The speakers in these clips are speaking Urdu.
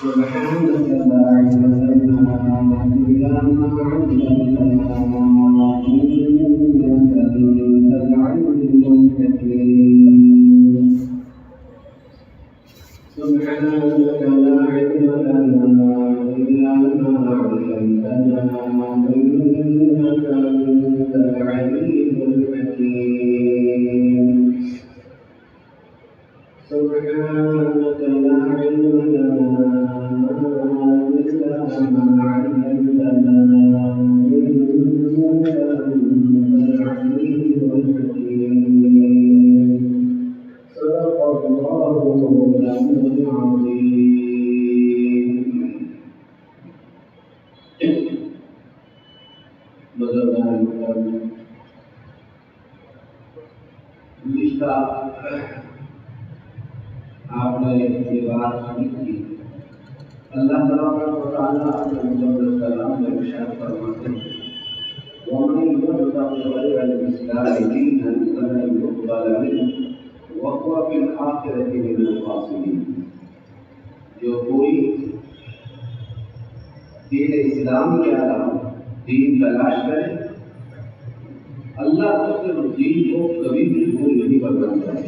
سبحانك لا علم لنا إلا ما علمتنا إنك أنت العليم الحكيم. سبحانك لا علم لنا إلا ما علمتنا إنك أنت العليم الحكيم. سبحانك لا علم لنا إلا ما علمتنا إنك أنت العليم الحكيم. صدق الله العظيم. گزشتہ آپ نے یہ بات سنی تھی. اللہ تبارک و تعالیٰ اپنے مقدس کلام میں ارشاد فرماتے ہیں وَمَن يَبْتَغِ غَيْرَ الْإِسْلَامِ دِينًا فَلَن يُقْبَلَ مِنْهُ وَهُوَ فِي الْآخِرَةِ مِنَ الْخَاسِرِينَ. جو کوئی دین اسلام کے علاوہ دین تلاش کرے اللہ اس کے دین کو کبھی بھی قبول نہیں کرنا چاہے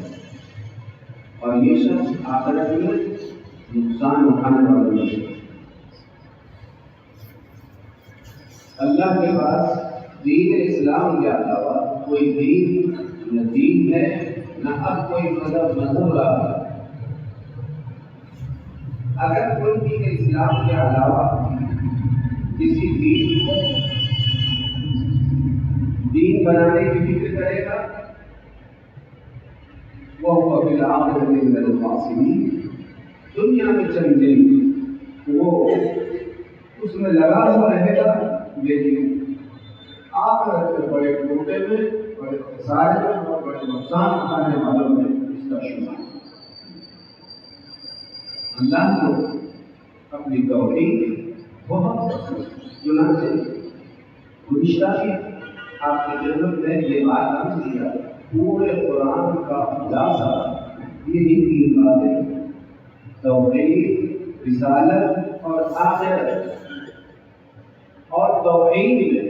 اور یہ شخص آخرت میں نقصان اٹھانے والا نہیں ہے. اللہ کے پاس دین اسلام کے علاوہ کوئی دین نہ دین ہے نہ اب کوئی مذہب رہا ہے. اگر کوئی دین اسلام کے علاوہ کسی دین کو دین بنانے کی فکر کرے گا وہ فی الآخرۃ من الخاسرین. دنیا میں چند دن وہ اس میں لگا ہوا رہے گا لیکن آخرت کے بڑے ٹوٹے میں بڑے خسارے میں اور بڑے نقصان اٹھانے والوں میں اس کا شمار. اللہ کو اپنی توحید بہت پسند. چنانچہ گزشتہ آپ کی خدمت میں یہ بات عرض کیا پورے قرآن کا خلاصہ یہی تین باتیں توحید، رسالت اور آخرت. اور توحید میں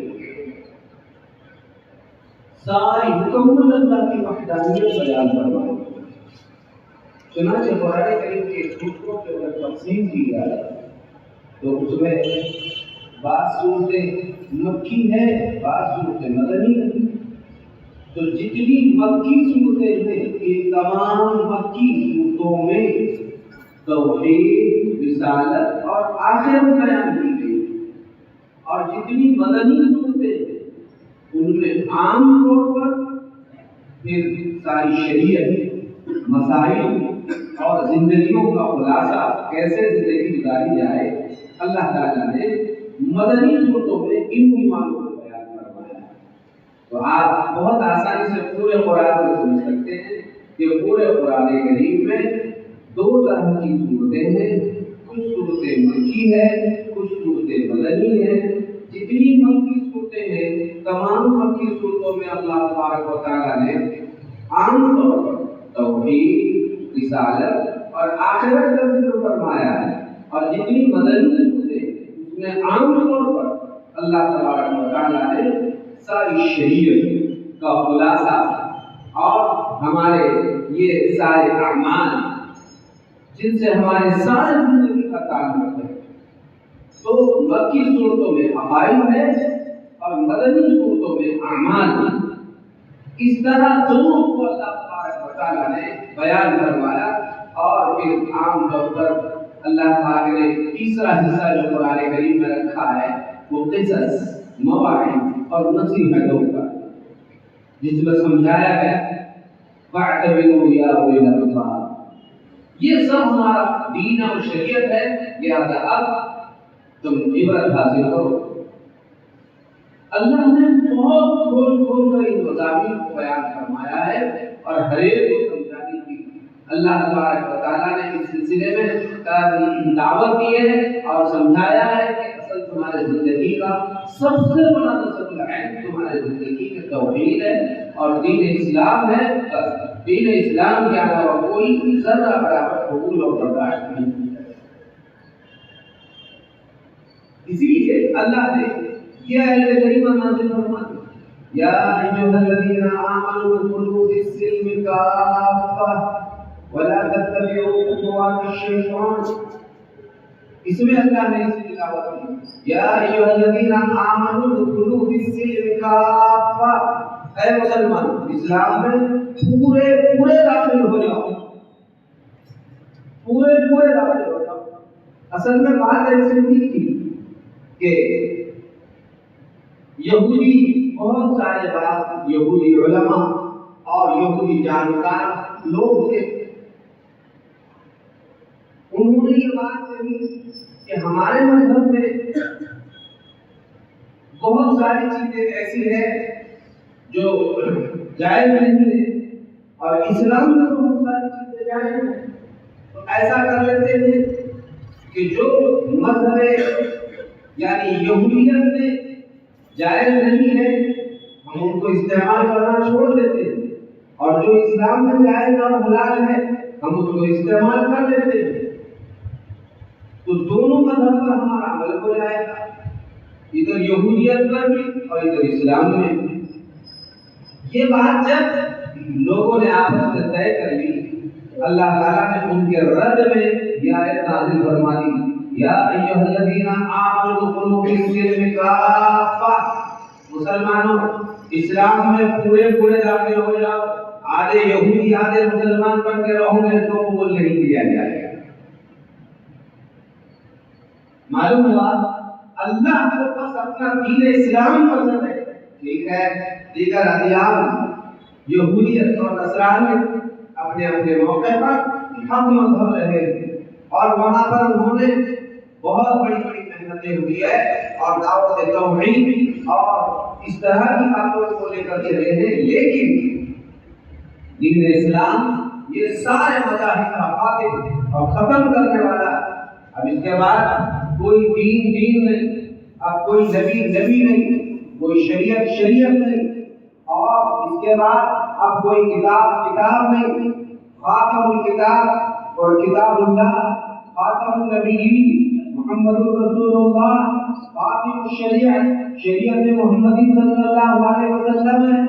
ساری مکمل اللہ کی وحدانیت بیان فرمائی. چنانچہ قرآن کریم کے ٹکڑوں کے اندر تقسیم کی جائے تو اس میں بعض صورتیں مکی ہے بعض صورتیں مدنی ہے. تو جتنی مکی صورتیں ہیں یہ تمام مکی صورتوں میں توحید، رسالت اور آخرت بیان کی گئی. اور جتنی مدنی صورتیں ہیں ان میں عام طور پر پھر ساری شریعت، مسائل اور زندگیوں کا خلاصہ کیسے زندگی گزاری جائے اللہ تعالیٰ نے مدنی صورتوں میں ان ایمانوں کو بیان فرمایا. تو آپ بہت آسانی سے پورے قرآن کو سمجھ سکتے ہیں کہ پورے قرآن کریم میں دو طرح کی صورتیں ہیں. کچھ صورتیں مکی ہیں کچھ صورتیں مدنی ہیں. جتنی مکی صورتیں ہیں تمام مکی صورتوں میں اللہ تبارک و تعالیٰ نے عام طور پر توحید، رسالت اور آخرت کا ذکر فرمایا ہے. اور جتنی مدنی صورتیں اس میں عام طور پر اللہ تبارک و تعالیٰ نے ساری شریعت کا خلاصہ اور ہمارے یہ سارے اعمال جن سے ہمارے سارے زندگی کا تعلق ہے. تو مکی صورتوں میں عقائد ہے اور مدنی صورتوں میں اعمال. اس طرح دونوں کو اللہ تبارک و تعالیٰ نے بیان کروایا. اور پھر عام طور پر اللہ تعالیٰ نے تیسرا حصہ جو قرآن کریم میں رکھا ہے وہ قصص، مواعظ اور نصیحتوں کا، جس میں سمجھایا گیا فَاعْتَبِرُوا يَا أُولِي الْأَلْبَابِ. یہ سب ہمارا دین اور شریعت ہے، لہذا اب تم عبرت حاصل کرو. اللہ نے بہت کھول کر ان مضامین کو بیان فرمایا ہے اور ہر ایک کو سمجھانے کی اللہ تبارک و تعالیٰ نے اس سلسلے میں دعوت دی ہے اور سمجھایا ہے کہ اصل تمہارے زندگی کا سب سے بڑا نصب العین تمہارے زندگی میں توحید ہے اور دین اسلام ہے. دین اسلام کے علاوہ کوئی ذرہ برابر قبول اور برداشت نہیں ہے. اسی لیے اللہ نے یہ آیت کریمہ نازل فرمائی یا ایھا الذین آمنوا ادخلوا فی السلم کافہ ولا تتبعوا خطوات الشیطان. اس میں اللہ نے اس کی دعوت کی یا ایھا الذین آمنوا ادخلوا فی السلم کافہ. اے مسلمان اسلام میں پورے داخل ہو جاؤ، پورے داخل ہو جاؤ. اصل میں بات ایسی تھی کہ یہودی بہت سارے بات یہودی علماء اور یہودی جانکار لوگ تھے، انہوں نے یہ بات کہی کہ ہمارے مذہب میں بہت ساری چیزیں ایسی ہیں جو جائز نہیں ہے اور اسلام میں بہت ساری چیزیں جائز ہیں. تو ایسا کر لیتے ہیں کہ جو مذہب یعنی یہودیت میں جائز نہیں ہے ہم ان کو استعمال کرنا چھوڑ دیتے ہیں، اور جو اسلام میں جائز اور حلال ہے ہم اس کو استعمال کر لیتے ہیں. تو دونوں مذہب پر ہمارا عمل ہو جائے گا، ادھر یہودیت پر بھی اور ادھر اسلام میں بھی. یہ بات جب لوگوں نے آپس میں طے کر لی، اللہ تعالیٰ نے ان کے رد میں یہ آیت نازل فرما دی یا ایھا الذین آمنوا ادخلوا فی السلم کافہ. مسلمانوں اسلام میں پورے داخل ہو جاؤ. آدھے یہودی آدھے مسلمان بن کے رہو گے تو قبول نہیں کیا جائے گا. معلوم ہوا اللہ کو بس اپنا دین اسلام پسند ہے. ٹھیک ہے دیگر ادیان یہودیت اور نصرانیت اپنے اپنے موقع پر حق مذہب رہے اور وہاں پر انہوں نے بہت بڑی محنتیں ہوئی ہے اور دعوت توحید اور اس طرح کی باتوں کو لے کر کے رہے ہیں. لیکن دین اسلام یہ سارے مذاہب کا فاتح اور ختم کرنے والا. اب اس کے بعد کوئی دین نہیں، اب کوئی نبی نہیں، کوئی شریعت نہیں، اور اس کے بعد اب کوئی کتاب نہیں. خاتم الکتاب اور کتاب اللہ، خاتم النبیین محمد رسول اللہ، خاتم الشریعت شریعت محمدی صلی اللہ علیہ وسلم ہے.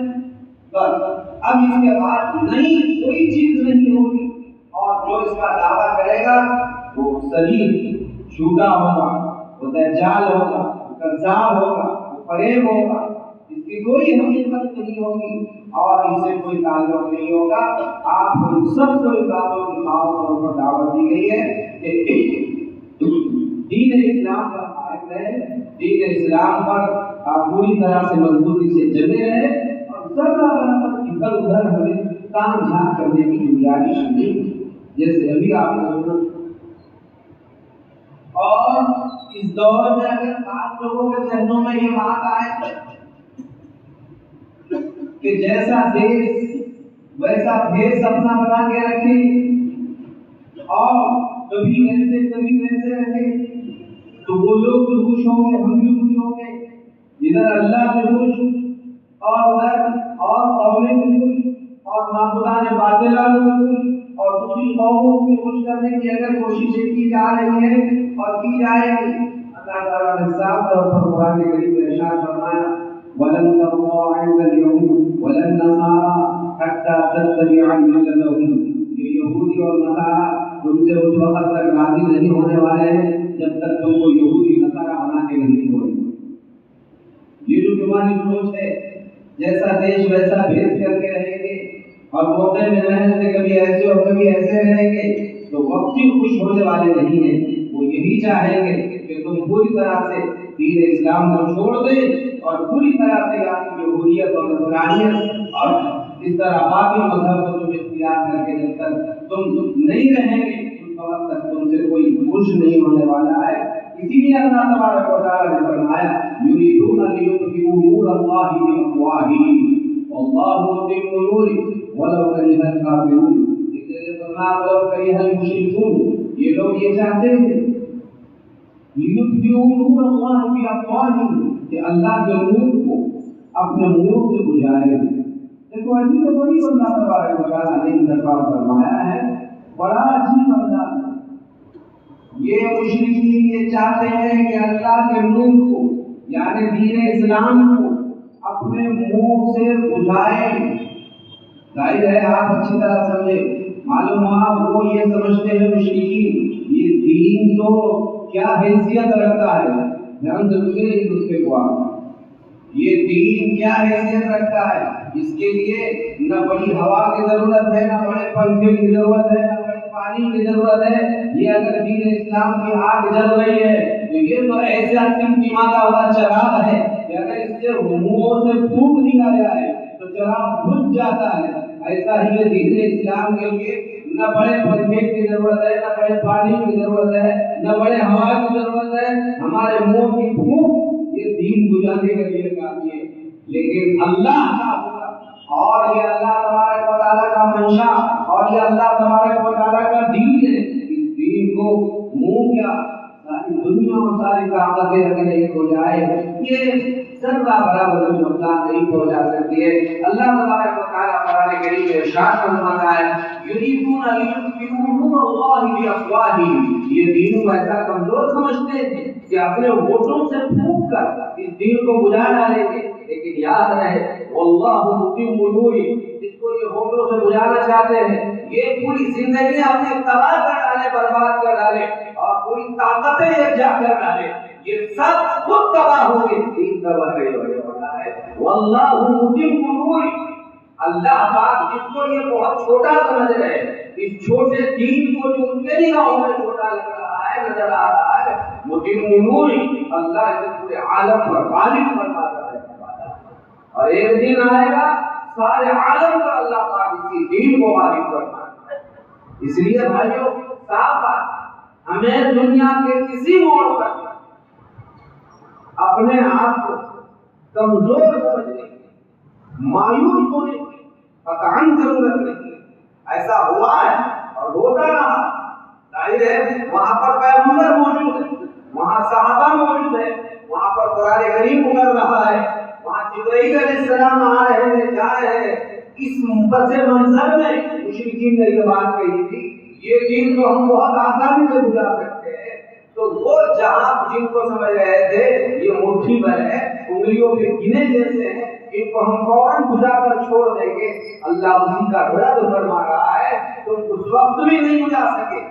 بس اب اس کے بعد نئی کوئی چیز نہیں ہوگی، اور جو اس کا دعویٰ کرے گا وہ صلیب جھوٹا ہوگا، وہ دجال ہوگا، وہ کذاب ہوگا، وہ فریب ہوگا. اس کی کوئی حقیقت نہیں ہوگی اور اس سے کوئی تعلق نہیں ہوگا. آپ ان سب کو اس باتوں کی خاص طور پر دعوت دی گئی ہے کہ دین اسلام پر قائم رہے، دین اسلام پر آپ پوری طرح سے مضبوطی سے جمے رہے اور ذرا برابر ادھر ادھر ہمیں کام جھانک کرنے کی گنجائش نہیں. جیسے ابھی آپ نے سنا، اور اس دور میں اگر بعض لوگوں کے ذہنوں میں یہ بات آئے کہ جیسا دیش ویسا بھیس اپنا بنا کے رکھے اور کبھی ایسے کبھی ویسے رہے، تو وہ لوگ بھی خوش ہوں گے، ہم بھی خوش ہوں گے. ادھر اللہ بھی خوش اور ادھر اور قومیں بھی خوش اور معبودان باطلہ بھی خوش اور دوسری قوموں کو خوش کرنے کی اگر کوششیں کی جا رہی ہیں اور کی جائے گی. اللہ تعالیٰ نے صاف طور پر قرآن کریم میں ارشاد فرمایا وَلَن تَرْضَىٰ عَنكَ الْيَهُودُ وَلَا النَّصَارَىٰ حَتَّىٰ تَتَّبِعَ مِلَّتَهُمْ. یہ یہودی اور نصارہ تم سے اس وقت تک راضی نہیں ہونے والے ہیں جب تک تم کو یہودی نصارہ بنا کے نہیں چھوڑیں. یہ جو تمہاری سوچ ہے جیسا دیش ویسا بھیس کر کے رہیں گے اور موقع میں رہنے سے کبھی ایسے اور کبھی ایسے رہیں گے تو وقتی خوش ہونے والے نہیں ہیں. وہ یہی چاہیں گے کہ تم پوری طرح سے دین اسلام کو چھوڑ دیں اور پوری طرح سے یہودیت اور نصرانیت اور اس طرح باقی مذہب کو تم اختیار کر کے جب تک تم نہیں رہیں گے اس وقت تک تم سے کوئی خوش نہیں ہونے والا ہے. اسی لیے اللہ تبارک و تعالیٰ نے فرمایا یریدون لیطفئوا نور اللہ بافواہہم واللہ متم نورہ ولو کرہ الکافرون. اس لیے فرمایا ولو کرہ المشرکون. یہ لوگ یہ چاہتے ہیں لیطفئوا نور اللہ بافواہہم کہ اللہ کے نور کو اپنے منہوں سے بجھائے. دیکھو ایسی تو بڑی اللہ تبارک و تعالیٰ نے انتخاب فرمایا ہے، بڑا عجیب انداز. یہ یہ مشرکین یہ چاہتے ہیں کہ اللہ کے نور کو یعنی دین اسلام کو اپنے منہ سے بجھائیں. ظاہر ہے آپ اچھی طرح سمجھیں، معلوم ہوا وہ یہ سمجھتے ہیں مشرکین یہ دین تو کیا حیثیت رکھتا ہے. دھیان سے سنیے اس نقطے کو آپ. یہ دین کیا حیثیت رکھتا ہے؟ اس کے لیے نہ بڑی ہوا کی ضرورت ہے، نہ بڑے پنکھے کی ضرورت ہے، نہ بڑے پانی کی ضرورت ہے. یہ اگر دین اسلام کی آگ جل رہی ہے تو یہ تو ایسا ٹمٹماتا ہوا چراغ ہے کہ اگر اس سے منہ سے پھونک دیا جائے تو چراغ بجھ جاتا ہے. ایسا ہی یہ دین اسلام کے لیے نہ بڑے پنکھے کی ضرورت ہے، نہ بڑے پانی کی ضرورت ہے، نہ بڑے ہوا کی ضرورت ہے. ہمارے منہ کی پھونک یہ دین بجھانے کے لیے کافی ہے. لیکن اللہ کا اور یہ اللہ تبارک و تعالیٰ کا منشا اور یہ اللہ تبارک و تعالیٰ کا دین ہے. اس دین کو منہ کیا ساری دنیا اور ساری طاقتیں اگر ایک ہو جائے یہ ذرہ برابر نقصان نہیں پہنچا سکتی ہے. اللہ تبارک و تعالیٰ قرآن کریم میں ارشاد فرماتا ہے یریدون لیطفئوا نور اللہ بافواہہم. یہ دین کو ایسا کمزور سمجھتے ہیں کہ اپنے ہونٹوں سے پھونک کر اس دین کو بجھا ڈالیں گے. لیکن یاد رہے واللہ متم نورہ، جس کو یہ ہونٹوں سے بجھانا چاہتے ہیں یہ پوری زندگی اپنے تباہ کر ڈالے، برباد کر ڈالے اور پوری طاقتیں یکجا کر ڈالے. یہ سب خود تباہ ہو گئے. دین تباہ نہیں ہونے ہے. واللہ متم نورہ، اللہ پاک جس کو یہ بہت چھوٹا سمجھ رہے ہیں، اس چھوٹے دین کو جو ان کے نگاہوں میں چھوٹا لگ رہا ہے، نظر آ رہا ہے، متم نورہ اللہ اسے پورے عالم پر غالب فرما رہا ہے. اور ایک دن آئے گا سارے عالم پر اللہ پاک اسی دین کو غالب کرنا ہے. اس لیے بھائیو صاف بات، ہمیں دنیا کے کسی موڑ پر اپنے آپ کو کمزور سمجھنے کی، مایوس ہونے کی قطعاً ضرورت نہیں. ایسا ہوا ہے اور ہوتا رہا. ظاہر ہے وہاں پر پیغمبر موجود ہے، وہاں صحابہ موجود ہے، وہاں پر قرآن کریم اتر رہا ہے، وہاں جبرائیل علیہ السلام آ رہے ہیں، جا رہے ہیں. اس پس منظر میں مشرکین نے یہ بات کہی تھی یہ دین تو ہم بہت آسانی سے بجھا سکتے ہیں. تو وہ جہاں جن کو سمجھ رہے تھے یہ مٹھی بھر ہے، انگلیوں کے گنے جیسے ہیں، ان کو ہم فوراً بجھا کر چھوڑ دیں گے، اللہ ان کا رد فرما رہا ہے. تم اس وقت بھی نہیں بجھا سکے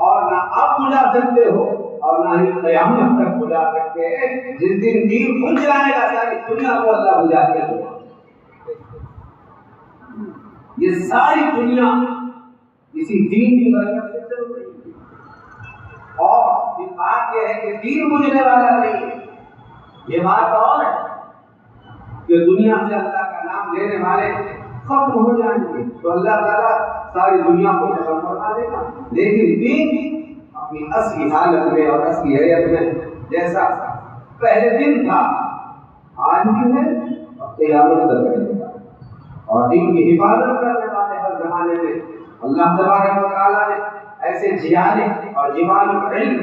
اور نہ اب بجھا سکتے ہو اور نہ ہی قیامت تک بجھا سکتے ہیں. جس دن دین بھول جائے گا ساری دنیا کو اللہ بجھا کے چھوڑے. یہ ساری دنیا اسی دین کی برکت سے چل رہی ہے. اور یہ بات یہ ہے کہ دین بجھنے والا نہیں ہے. یہ بات اور ہے کہ دنیا سے اللہ کا نام لینے والے ختم ہو جائیں گے تو اللہ تعالیٰ ساری دنیا کو ختم کروا دے گا. لیکن دین اپنی اصلی حالت میں اور اصلی حیت میں جیسا پہلے دن تھا آج بھی ہے اور قیامت تک رہے گا. اور دین کی حفاظت کرنے والے ہر زمانے میں اللہ تبارک و تعالیٰ نے ایسے جیانے اور جوان علم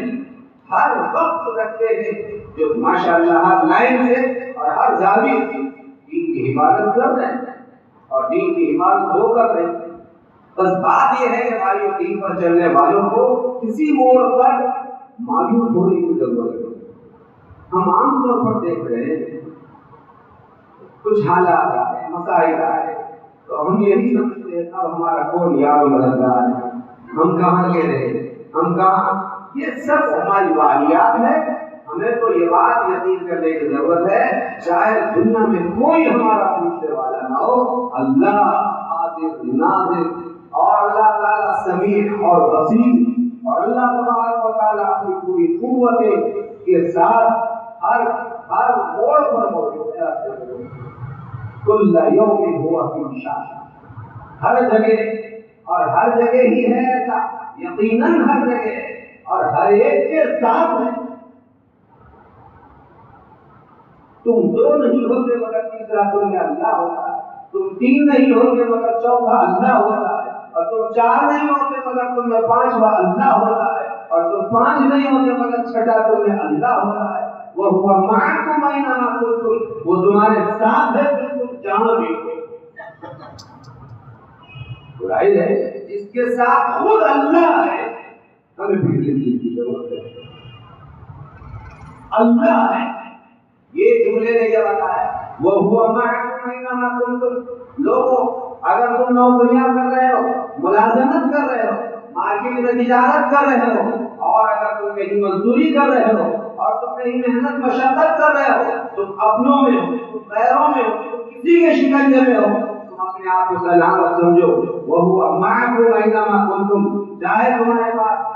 ہر وقت رکھتے ہیں جو ماشاءاللہ ہر لائن سے اور ہر زاویے سے دین کی حفاظت کر رہے ہیں اور دین کی حفاظت وہ کر رہے ہیں. بس بات یہ ہے کہ ہماری دین پر چلنے والوں کو کسی موڑ پر مایوس ہونے کی ضرورت ہے. ہم عام طور پر دیکھ رہے ہیں کچھ حالات آئے، مسائل آئے تو ہم یہی سمجھتے ہیں اب ہمارا کون یار مددگار ہے، ہم کہاں لے رہے ہیں، ہم کہاں. یہ سب ہماری والیات ہے. ہمیں تو یہ بات یقین کرنے کی ضرورت ہے چاہے دنیا میں کوئی ہمارا پوچھنے والا نہ ہو، اللہ حاضر ناظر اور اللہ تعالیٰ سمیع اور بصیر اور اللہ تبارک و تعالیٰ اپنی پوری قوت کے ساتھ ہر موڑ پر موجود ہے. کل یوم ہوا فی شان، ہر جگہ اور ہر جگہ ہی ہے ایسا، یقیناً ہر جگہ اور ہر ایک کے ساتھ ہے. تم دو نہیں ہوتے مگر تیسرا تم میں اللہ ہوتا ہے، تم تین نہیں ہوتے مگر چوتھا اللہ ہوتا ہے، اور تم چار نہیں ہوتے مگر تم میں پانچواں اللہ ہوتا ہے، اور تم پانچ نہیں ہوتے مگر چھٹا تم میں اللہ ہوتا ہے. وَهُوَ مَعَكُمْ أَيْنَمَا كُنتُمْ، وہ تمہارے ساتھ ہے بالکل جہاں بھی ہو. ظاہر ہے جس کے ساتھ خود اللہ ہے ہمیں بھی اس چیز کی ضرورت ہے. اللہ ہے یہ جملے نے یہ بتایا وہ ہوا معکم اینما کنتم. لوگوں اگر تم نوکریاں کر رہے ہو، ملازمت کر رہے ہو، مارکیٹ میں تجارت کر رہے ہو، اور اگر تم کہیں مزدوری کر رہے ہو اور تم کہیں محنت مشقت کر رہے ہو، تم اپنوں میں ہو، تم غیروں میں ہو، تم کسی کے شکنجے میں ہو، تم اپنے آپ کو سلامت سمجھو. وہ ہوا معکم اینما کنتم. چاہے تمہارے پاس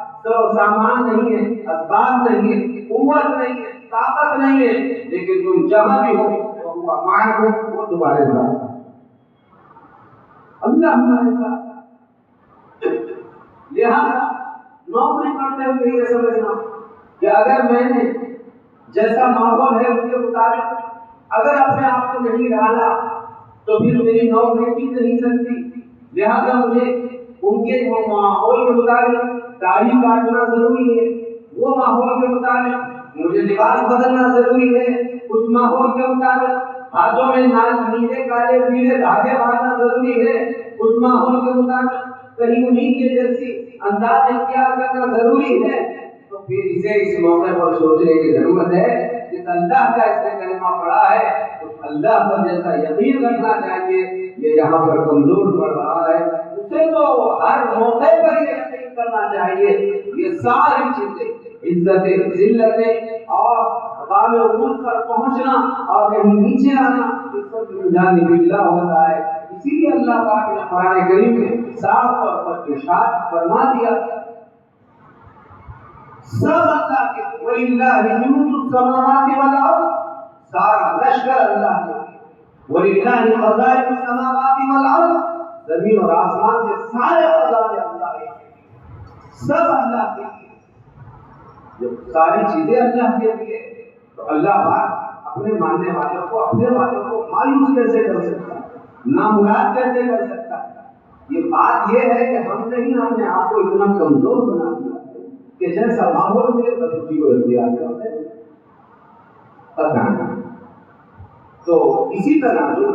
سامان نہیں ہے، اسباب نہیں ہے، قوت نہیں ہے، طاقت نہیں ہے، لیکن تم جہاں بھی ہو وہ معکم، وہ تمہارے ساتھ. اللہ ہمارے ساتھ. لہذا نوکری کرتے ہوئے یہ سمجھنا کہ اگر میں نے جیسا ماحول ہے اس کے مطابق اگر اپنے آپ کو نہیں ڈالا تو پھر میری نوکری ٹک نہیں سکتی. لہذا مجھے ان کے ماحول کے مطابق داڑھی کاٹنا ضروری ہے، وہ ماحول کے مطابق مجھے لباس بدلنا ضروری ہے، اس ماحول کے مطابق ہاتھوں میں نیلے کالے پیلے دھاگے باندھنا ضروری ہے، اس ماحول کے مطابق کہیں انہیں کے جیسی انداز اختیار کرنا ضروری ہے. تو پھر اسے اس موقع پر سوچنے کی ضرورت ہے کہ اللہ کا اس نے کلمہ پڑھا ہے تو اللہ پر جیسا یقین رکھنا چاہیے. یہ یہاں پر کمزور پڑ رہا ہے، اسے تو ہر موقع پر یہ یقین کرنا چاہیے. یہ ساری چیزیں عزت ذلت اور مقام عروج پر پہنچنا اور کہیں نیچے آنا اس سب جانب اللہ ہوتا ہے. اسی لیے اللہ پاک نے قرآن کریم میں صاف طور پر ارشاد فرما دیا سب اللہ کے وَلِلَّهِ جُنُودُ السَّمَاوَاتِ وَالْأَرْضِ. سارا لشکر اللہ کے وَلِلَّهِ خَزَائِنُ السَّمَاوَاتِ وَالْأَرْضِ. زمین اور آسمان کے سارے خزانے اللہ کے، سب اللہ کے. جب ساری چیزیں اللہ کے لیے تو اللہ پاک اپنے ماننے والوں کو، اپنے والوں کو مایوس کیسے کر سکتا ہے، نامراد کیسے کر سکتا ہے؟ یہ بات یہ ہے کہ ہم نے ہی اپنے آپ کو اتنا کمزور بنا دیا کہ جیسا ماحول ملے بس اسی کو اختیار کرتے ہیں. تو اسی طرح جو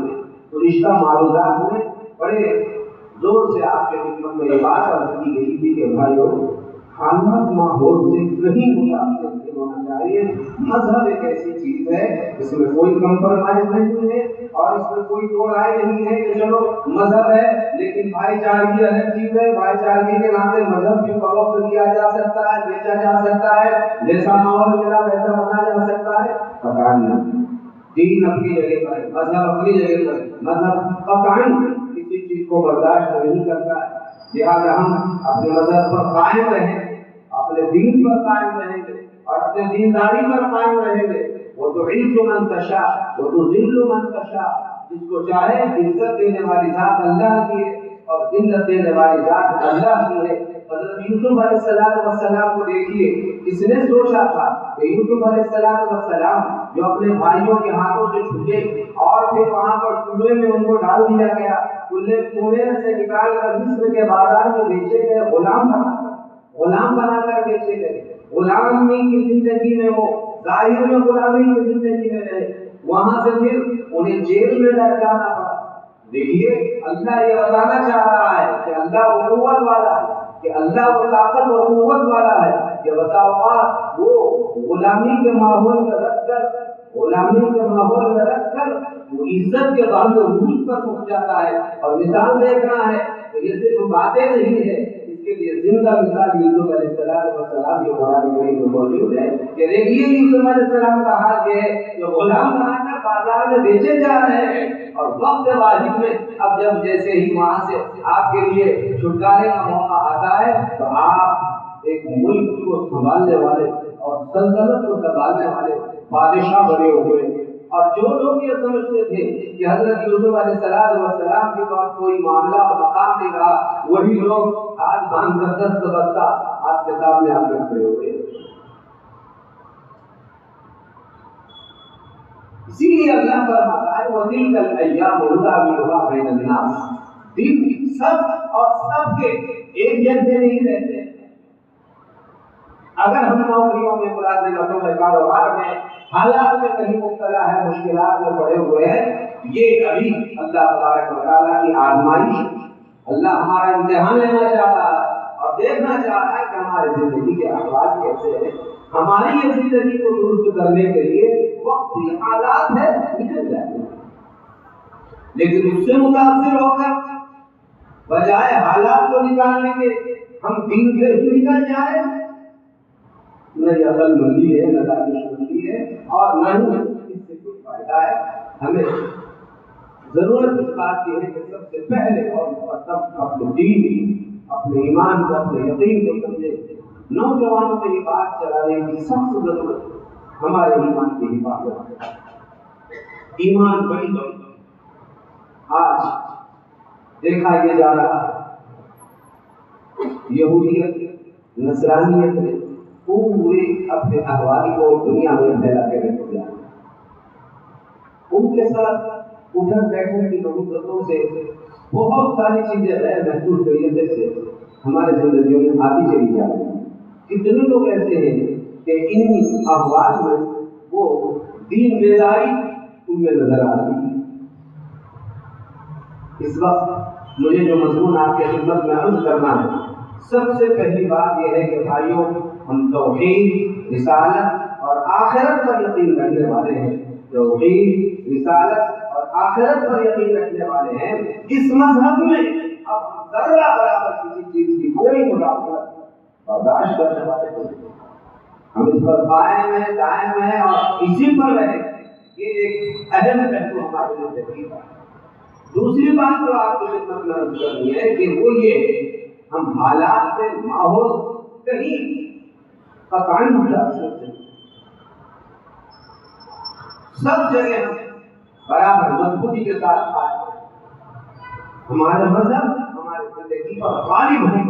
رشتہ معروضات میں بڑے زور سے آپ کے خدمت میں یہ بات عرض کی گئی تھی کہ بھائیو خاندان ماحول سے کہیں متاثر نہیں ہونا چاہیے. مذہب ایک ایسی چیز ہے اس میں کوئی کمپرومائز نہیں ہے اور اس میں کوئی دو رائے نہیں ہے کہ چلو مذہب ہے لیکن بھائی چارگی الگ چیز ہے. بھائی چارگی کے ناطے مذہب بھی فروخت کیا جا سکتا ہے، بیچا جا سکتا ہے، جیسا ماحول ملا ویسا بنا جا سکتا ہے. پتا نہیں دین اپنی جگہ پر ہے، مذہب اپنی جگہ پر ہے. مذہب قطعاً کسی چیز کو برداشت نہیں کرتا ہے. لہٰذا ہم اپنے مذہب پر قائم رہیں، اپنے دین پر قائم رہیں گے اور اپنے دینداری پر قائم رہیں گے. وہ تو عز من تشاء وہ تو ذل من تشاء. جس کو چاہے عزت دینے والی ذات اللہ کی ہے اور ذلت دینے والی ذات اللہ کی ہے. حضرت یوسف علیہ السلام کو دیکھیے، کس نے سوچا تھا کہ یوسف علیہ السلام جو اپنے بھائیوں کے ہاتھوں سے چھوٹے اور پھر وہاں پر کنویں میں ان کو ڈال دیا گیا، کنویں سے نکال کر مصر کے بازار میں بیچے گئے، غلام بنا کر بیچے گئے. غلامی کی زندگی میں وہ ظاہر میں غلامی کی زندگی میں رہے، وہاں سے پھر انہیں جیل میں ڈال جانا پڑا. دیکھیے اللہ یہ بتانا چاہ رہا ہے کہ اللہ وہ قوت والا ہے، کہ اللہ وہ طاقت اور قوت والا ہے کہ بتا اوقات وہ غلامی کے ماحول میں رکھ کر وہ عزت کے بعد عروج پر پہنچ جاتا ہے. اور مثال دیکھنا ہے تو یہ صرف باتیں نہیں ہے، اس کے لیے زندہ مثال یوسف علیہ السلام کے قرآن کریم میں موجود ہے کہ دیکھیے یوسف علیہ السلام کا حال یہ ہے جو غلام بنا کر بازار میں بیچے جا رہے ہیں اور وقت واحد میں اب جب جیسے ہی وہاں سے آپ کے لیے چھٹکارے کا موقع آتا ہے تو آپ ایک ملک کو سنبھالنے والے اور سلطنت کو سنبھالنے والے بادشاہ بنے ہوئے ہیں. اور جو لوگ یہ سمجھتے تھے کہ حضرت یوسف علیہ السلام کے بعد کوئی معاملہ اور مقام نہیں رہا، وہی لوگ آج باندھ کر دست بستہ آپ کے سامنے آ کر کھڑے ہوئے. اسی لیے اللہ فرماتا ہے وَتِلْكَ الْأَيَّامُ نُدَاوِلُهَا بَيْنَ النَّاسِ. دن سب اور سب کے ایک جیسے نہیں رہتے. اگر ہم نوکریوں میں، ملازمتوں میں، کاروبار میں، حالات میں کہیں مبتلا ہے، مشکلات میں پڑے ہوئے ہیں، یہ ابھی اللہ تبارک و تعالیٰ کی آزمائش، اللہ ہمارا امتحان لینا چاہتا ہے. اور دیکھنا چاہ رہا ہے کہ ہماری زندگی کے احوال کیسے ہیں. ہماری یہ زندگی کو درست کرنے کے لیے وقتی حالات ہے نکل جائیں گے، لیکن اس سے متاثر ہو کر بجائے حالات کو نکالنے کے ہم دین سے ہی نکل جائیں، نہ یہ عقل مندی ہے، نہ دانش مندی ہے، اور نہ ہی اس سے کوئی فائدہ ہے. ہمیں ضرورت اس بات کی ہے کہ سب سے پہلے اور مقدم اپنے دین، اپنے ایمان کو، اپنے یقین کو سمجھے. نوجوانوں کو یہ بات چلانے کی سخت ضرورت ہے ہمارے ایمان کی حفاظت. ایمان بڑی آج دیکھا یہ جا رہا ہے، یہودیت نصرانیت نے پورے اپنے احوال کو دنیا میں پھیلا کے رکھ دیا. ان کے ساتھ اٹھک بیٹھنے کی نوبتوں سے بہت ساری چیزیں غیر محسوس طریقے سے ہمارے زندگیوں میں آتی چلی جا رہی ہیں. کتنے لوگ ایسے ہیں کہ ان احوال میں وہ دین بیداری ان میں نظر آ رہی ہے. اس وقت مجھے جو مضمون آپ کے خدمت میں عرض کرنا ہے، سب سے پہلی بات یہ ہے کہ بھائیوں، ہم توحید، رسالت اور آخرت پر یقین رکھنے والے ہیں. توحید، رسالت اور آخرت پر یقین رکھنے والے ہیں. اس مذہب میں اب ذرہ برابر کسی چیز کی کوئی مداخلت برداشت کرنے والے نہیں. ہم اس پر قائم ہیں، دائم ہیں اور اسی پر رہیں. یہ ایک اہم پہلو ہماری زندگی کا. دوسری بات جو آپ کو خدمت میں عرض کرنی ہے کہ وہ یہ، ہم حالات سے، ماحول کہیں قطعاً متاثر ہیں. سب جگہ برابر مضبوطی کے ساتھ آئے. ہمارا مذہب ہماری زندگی پر غالب ہے.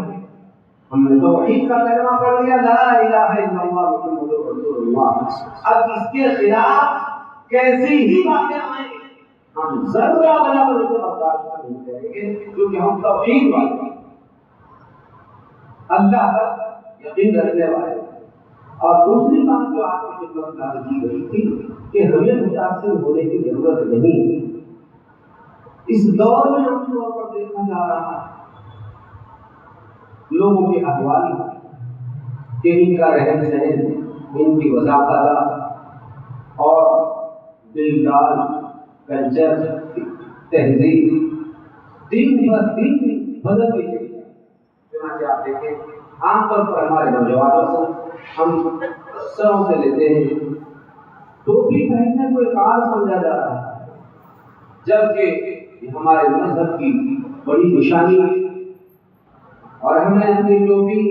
ہم نے توحید کا کلمہ پڑھ لیا، لا الہ الا اللہ محمد رسول اللہ. اب اس کے خلاف کیسی ہی باتیں آئیں ہم ذرہ برابر اسے برداشت نہیں کریں گے، کیونکہ ہم توحید والے ہیں، اللہ پر یقین رکھنے والے ہیں. اور دوسری بات جو آپ کی خدمت میں عرض کی گئی تھی کہ ہمیں متاثر ہونے کی ضرورت نہیں. اس دور میں ہم طور پر دیکھا جا رہا ہے لوگوں کے احوال کہ ان کا رہن سہن، ان کی وضاحت اور دلدار کلچر، تہذیب دن بہ دن بدلتی چلی جائے. چنانچہ آپ دیکھیں عام طور پر ہمارے نوجوانوں کو ہم سروں سے لیتے ہیں، ٹوپی پہننے کو ایک کار سمجھا جا رہا ہے، جبکہ یہ ہمارے مذہب کی بڑی نشانی ہے. اور ہمیں اپنی ٹوپی،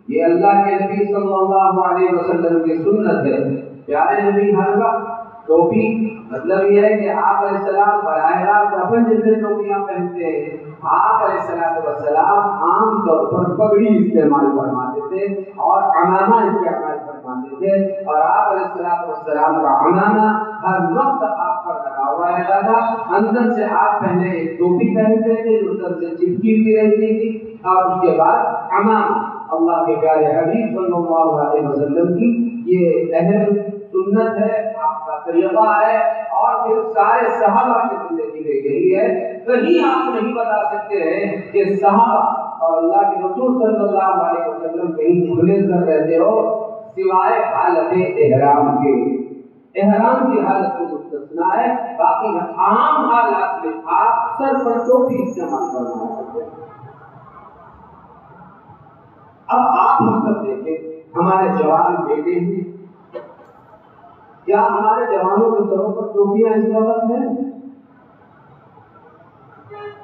یہ اللہ کے نبی صلی اللہ علیہ وسلم کی سنت ہے. پیارے نبی ہر وقت ٹوپی مطلب یہ ہے کہ آپ علیہ السلام براہ راست اپن جیسے ٹوپیاں پہنتے ہیں. آپ علیہ السلام عام طور پر پگڑی استعمال فرماتے تھے اور عمامہ استعمال فرماتے تھے. اور آپ علیہ السلام کا عمامہ ہر وقت آپ پر لگا ہوا رہتا تھا. اندر سے آپ پہلے ایک ٹوپی پہنتے تھے جو سر سے چپکی ہوئی رہتی تھی، اور اس کے بعد عمامہ. اللہ کے پیارے حبیب صلی اللہ علیہ وسلم کی یہ اہم سنت ہے، آپ کا طریقہ ہے، اور پھر سارے صحابہ کی زندگی میں یہی ہے. کہیں آپ نہیں بتا سکتے ہیں کہ صحابہ اور اللہ کے رسول صلی اللہ علیہ وسلم کہیں کھلے سر رہتے ہو سوائے حالت احرام کے. احرام کی حالت کو مستثنا ہے، باقی عام حالات میں آپ سر پر ٹوپی استعمال کرنا سکتے ہیں. اب آپ ہم سب دیکھیں ہمارے جوان بیٹے ہیں، کیا ہمارے جوانوں کے سروں پر ٹوپیاں اس وقت ہیں؟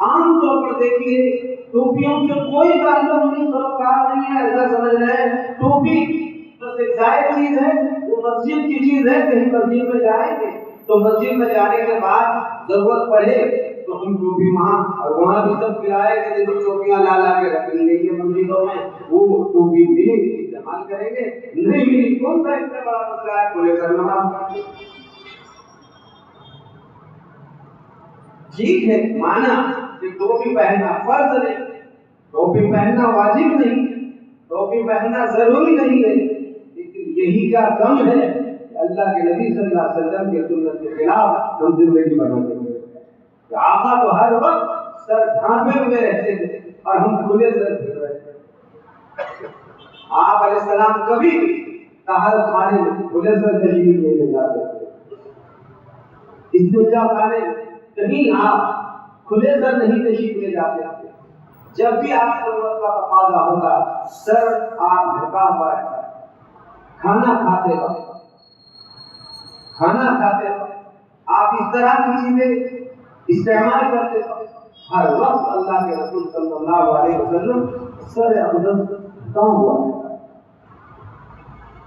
عام طور پر دیکھیے ٹوپیوں سے کوئی تعلق نہیں، سروکار نہیں ہے. ایسا سمجھ رہے ہیں ٹوپی بس ایک ظاہر چیز ہے، وہ مسجد کی چیز ہے. کہیں مسجد میں جائیں گے تو مسجد میں جانے کے بعد ضرورت پڑے تو ہم ٹوپی وہاں، اور وہاں بھی سب کرائے کہ جیسے ٹوپیاں لا لا کے رکھ لی گئی ہے مسجدوں میں، وہ ٹوپی ملی استعمال کریں گے. نہیں ملی کون سا اتنا بڑا مسئلہ ہے کھلے کرنا. ٹھیک ہے، مانا کہ ٹوپی پہننا فرض نہیں، ٹوپی پہننا واجب نہیں، ٹوپی پہننا ضروری نہیں ہے، لیکن یہی کیا کم ہے کہ اللہ کے نبی صلی اللہ علیہ وسلم کی سنت کے خلاف ہم زندگی بناتے ہیں. آقا تو ہر وقت سر ڈھانپے ہوئے رہتے تھے اور ہم کھلے سر پھر رہے تھے. آپ علیہ السلام کبھی تہر خانے میں کھلے سر تشریف لے جاتے تھے. استنجا خانے کہیں آپ کھلے سر نہیں تشریف لے جاتے تھے. جب بھی آپ ضرورت کا تقاضا ہوگا سر آپ جھکا ہوا رہتا ہے. کھانا کھاتے وقت آپ اس طرح کی چیزیں استعمال کرتے وقت ہر وقت اللہ کے رسول صلی اللہ علیہ وسلم سر اقدس کام ہوا ہے.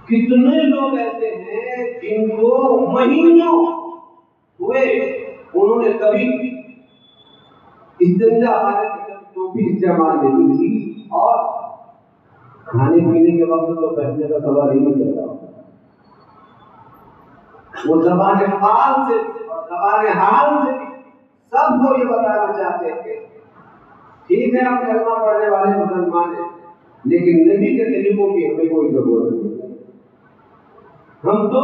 کتنے لوگ ایسے ہیں جن کو مہینوں ہوئے انہوں نے کبھی استنجا خانے کی ٹوپی استعمال نہیں کی اور کھانے پینے کے وقت تو پہننے کا سوال ہی نہیں چل رہا. وہ زبان حال سے اور زبان حال سے سب کو یہ بتانا چاہتے ہیں ٹھیک ہے ہم کلمہ پڑھنے والے مسلمان ہیں لیکن نبی کے طریقوں کی ہمیں کوئی ضرورت نہیں. ہم تو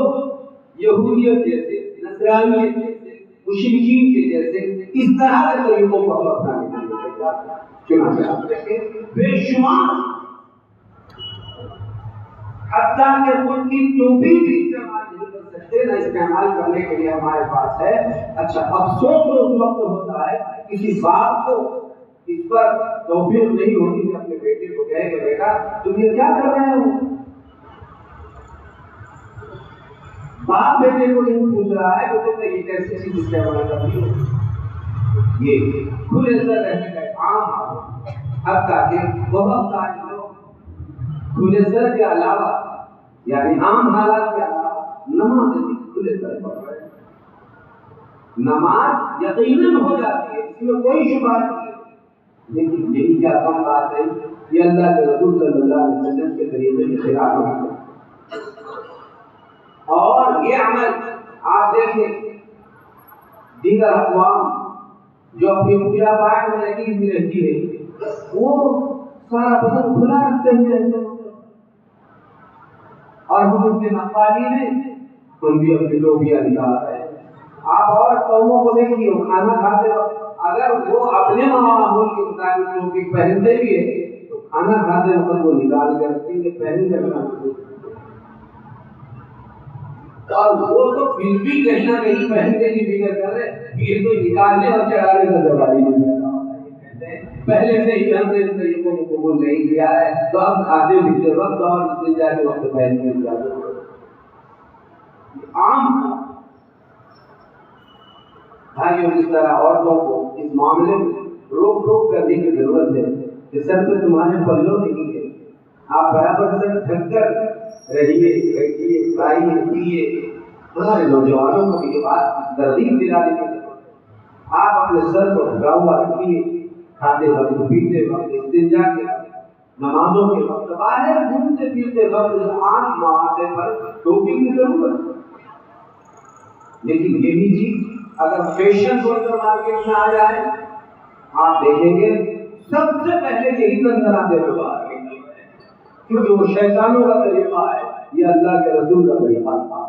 یہودیت جیسے نصرانیت جیسے مشرکین کے جیسے اس طرح کے طریقوں کو اپنانے کے لیے چاہتے ہیں. بے شمار حتیٰ کہ ان کی ٹوپی بھی استعمال نہیں کر سکتے نہ استعمال کرنے کے لیے ہمارے پاس ہے. اچھا افسوس تو اس وقت ہوتا ہے کسی باپ کو اس پر توفیق نہیں ہوتی کہ اپنے بیٹے کو کہے کہ بیٹا تم یہ کیا کر رہے ہو. باپ بیٹے کو نہیں پوچھ رہا ہے کہ تم نے یہ کیسی چیز استعمال کرنی ہے. یہ کھلے سر رہنے کا عام حال ہے. حتیٰ کہ بہت سارے لوگ کھلے سر کے علاوہ یعنی عام حالات کے علاوہ نماز بھی کھلے سر پڑھ رہے ہیں. نماز یقیناً ہو جاتی ہے اس میں کوئی شبہ نہیں ہے لیکن یہی کیا کم بات ہے یہ اللہ کے رسول صلی اللہ علیہ وسلم کے طریقے کے خلاف ہوتا ہے. اور یہ عمل آپ دیکھیں دیگر اقوام جو اپنی پوجا پاٹ میں لگی ہوئی رہتی ہے وہ سارا بدن کھلا رکھتے ہیں ایسے اور ہم ان کے نقالی میں ہم بھی اپنے لوبیا نکال رہے ہیں. آپ اور قوموں کو دیکھیے وہ کھانا کھاتے وقت اگر وہ اپنے معمول کے مطابق ٹوپی پہنتے بھی ہے تو کھانا کھاتے وقت وہ نکال کر رکھیں گے پہن کر. اور وہ تو پھر بھی کہیں نہ کہیں پہننے کی فکر کر رہے پھر تو نکالنے اور چڑھانے کا زبانی نہیں پہلے سے ہی ہم نے ان طریقوں کو قبول نہیں کیا ہے تو اب کھاتے پیتے وقت اور استنجا کے وقت پہننے کی عام بھائیوں اس طرح عورتوں کو اس معاملے میں روک ٹوک کرنے کی ضرورت ہے کہ سر پہ تمہارے پلو نہیں ہے آپ برابر سر ڈھک کر رہیے بیٹھیے کھائیے پیئے. ہمارے نوجوانوں کو یہ بات ترغیب دلانے کی ضرورت ہے. آپ اپنے سر کو ڈھکا ہوا رکھیے کھاتے وقت پیتے وقت استنجا کے وقت نمازوں کے وقت باہر گھومتے پھرتے وقت عام مواقع پر ٹوپی کی ضرورت ہے. لیکن یہی چیز اگر فیشن بول کر مارکیٹ میں آ جائے آپ دیکھیں گے سب سے پہلے یہی نظر آتے ہوئے کیونکہ وہ شیطانوں کا طریقہ ہے یہ اللہ کے رسول کا طریقہ تھا.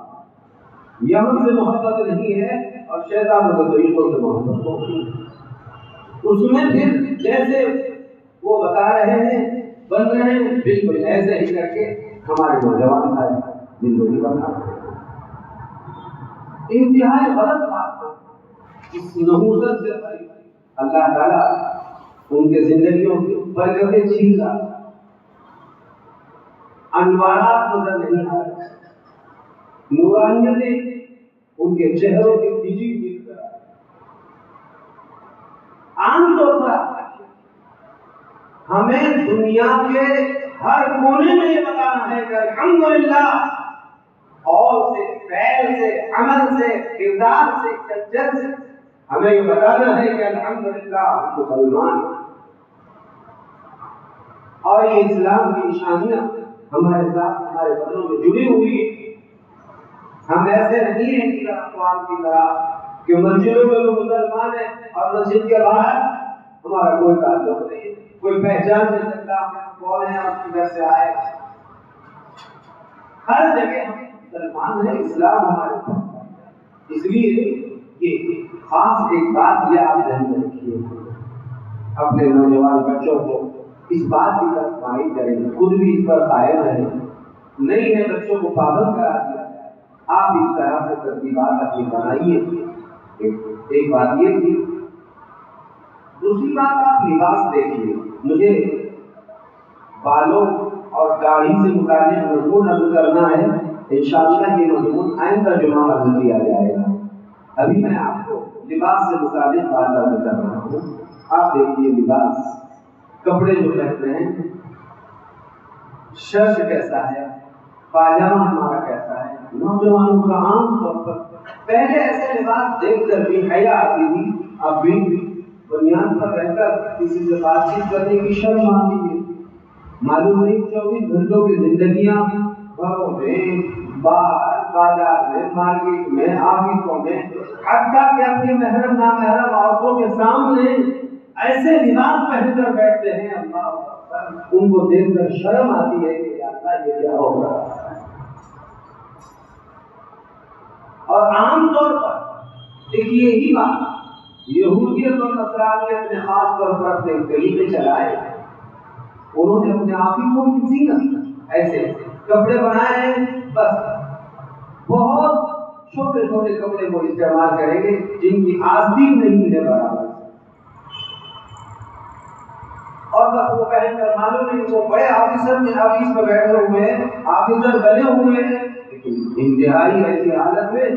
یمن سے محبت نہیں ہے اور شیطانوں کے طریقوں سے محبت ہوتی ہے. اس میں پھر جیسے وہ بتا رہے ہیں بن رہے ہیں بالکل ایسے ہی کر کے ہمارے نوجوان سارے زندگی بنا رہے ہیں. انتہائی غلط بات اس نحوست سے اللہ تعالیٰ ان کے زندگیوں کی برکتیں چھین رہا انوارات نظر نہیں آ رہے نورانیتیں ان کے چہروں کی کھجی دکھ رہا ہے. عام طور پر ہمیں دنیا کے ہر کونے میں یہ بتانا ہے کہ الحمدللہ اور سے فعل سے عمل سے کردار سے کلچر سے ہمیں یہ بتانا ہے کہ الحمدللہ ہم مسلمان ہیں اور یہ اسلام کی نشانیاں ہمارے ساتھ ہمارے بدنوں میں جڑی ہوئی ہے. ہم ایسے نہیں ہیں کہ اقوام کی طرح کہ مسجدوں میں لوگ مسلمان ہیں اور مسجد کے باہر ہمارا کوئی تعلق نہیں کوئی پہچان نہیں سکتا ہم کون ہیں اور کدھر سے آئے. ہر جگہ ہم مسلمان ہیں اسلام ہمارے پاس. اس لیے یہ خاص ایک بات یہ آپ ذہن میں رکھیے اپنے نوجوان بچوں کو اس بات کی طرف مائل کریں، خود بھی اس پر قائم رہیں، نہیں ہے بچوں کو پابند کرا دیا جائے۔ آپ اس طرح سے ترتیبات اپنی بنائیے۔ ایک بات یہ تھی۔ دوسری بات آپ لباس دیکھیے۔ مجھے بالوں اور داڑھی سے متعلق مضمون عرض کرنا ہے، انشاءاللہ یہ مضمون آئندہ جمعہ عرض کیا جائے گا۔ ابھی میں آپ کو لباس سے متعلق بات عرض کر رہا ہوں۔ آپ دیکھیے لباس، کپڑے جو پہنتے ہیں، شرٹ کیسا ہے، پاجامہ ہمارا کیسا ہے۔ نوجوانوں کا عام طور پر پہلے ایسے لباس دیکھ کر بھی حیا آتی تھی، اب بھی بنیاد پر رہ کر کسی سے بات چیت کرنے کی شرم آتی ہے۔ معلوم نہیں 24 گھنٹوں کی زندگیاں گھروں میں، باہر بازار میں، مارکیٹ میں، آفسوں میں، حتیٰ کہ اپنی محرم نامحرم عورتوں کے سامنے ایسے لباس پہن کر بیٹھتے ہیں، اللہ اکبر، ان کو دیکھ کر شرم آتی ہے کہ اللہ یہ کیا ہو رہا ہے۔ اور عام طور پر دیکھیے یہی بات یہودیت اور نصرانیت نے خاص طور پر اپنے طریقے چلائے۔ انہوں نے اپنے آفسوں کی زینت ایسے کپڑے بنائے ہیں، بس بہت چھوٹے چھوٹے کپڑے کو استعمال کریں گے جن کی آستین نہیں ہے برابر، اور بس وہ پہن کر معلوم نہیں وہ بڑے آفیسر میں آفس میں بیٹھے ہوئے ہیں، آفیسر بنے ہوئے ہیں، لیکن انتہائی ایسی حالت میں